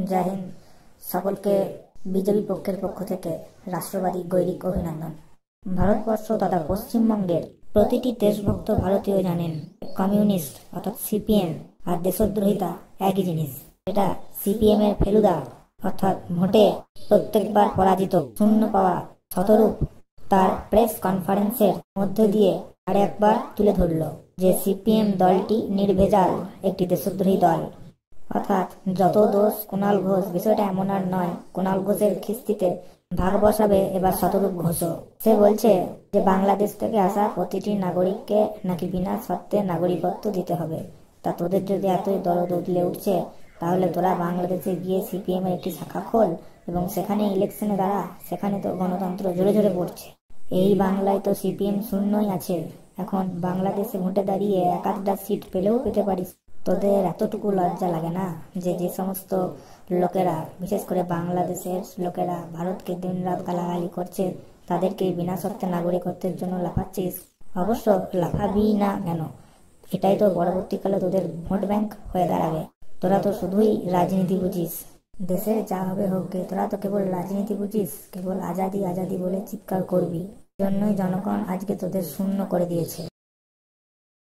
জয় হিন্দ। সকলকে বিজেপি পক্ষের পক্ষ থেকে রাষ্ট্রবাদী গৈরিক অভিনন্দন। ভারতবর্ষ তথা পশ্চিমবঙ্গের প্রতিটি দেশভক্ত ভারতীয় জানেন কমিউনিস্ট অর্থাৎ সিপিএম আর দেশদ্রোহিতা একই জিনিস। এটা সিপিএম এর ফেলুদা অর্থাৎ ভোটে প্রত্যেকবার পরাজিত শূন্য পাওয়া শতরূপ তার প্রেস কনফারেন্সের মধ্যে দিয়ে আর একবার তুলে ধরল যে সিপিএম দলটি নির্ভেজাল একটি দেশদ্রোহী দল। অর্থাৎ যত দোষ কুণাল ঘোষ, বিষয়টা এমন আর নয় কুণাল ঘোষের খিস্তিতে ভাগ বসাবে এবার শতরূপ ঘোষও। সে বলছে যে বাংলাদেশ থেকে আসা প্রতিটি নাগরিককে নাকি বিনা শর্তে নাগরিকত্ব দিতে হবে। তা তোদের যদি এতই দরদ উতলে উঠছে তাহলে তোরা বাংলাদেশে গিয়ে সিপিএম এর একটি শাখা খোল এবং সেখানে ইলেকশনে দাঁড়া। সেখানে তো গণতন্ত্র জোরে জোরে পড়ছে। এই বাংলায় তো সিপিএম শূন্যই আছে। এখন বাংলাদেশে ভোটে দাঁড়িয়ে এক আধটা সিট পেলেও পেতে পারিস। তোদের এতটুকু লজ্জা লাগে না যে যে সমস্ত লোকেরা, বিশেষ করে বাংলাদেশের লোকেরা ভারতকে দিন রাত গালাগালি করছে তাদেরকে বিনা শর্তে নাগরিকত্বের জন্য লাফাচ্ছিস? অবশ্য লাফাবি না কেন, এটাই তো পরবর্তীকালে তোদের ভোট ব্যাংক হয়ে দাঁড়াবে। তোরা তো শুধুই রাজনীতি বুঝিস। দেশের যা হবে হোক গে, তোরা তো কেবল রাজনীতি বুঝিস, কেবল আজাদি আজাদি বলে চিৎকার করবি। জন্যই জনগণ আজকে তোদের শূন্য করে দিয়েছে।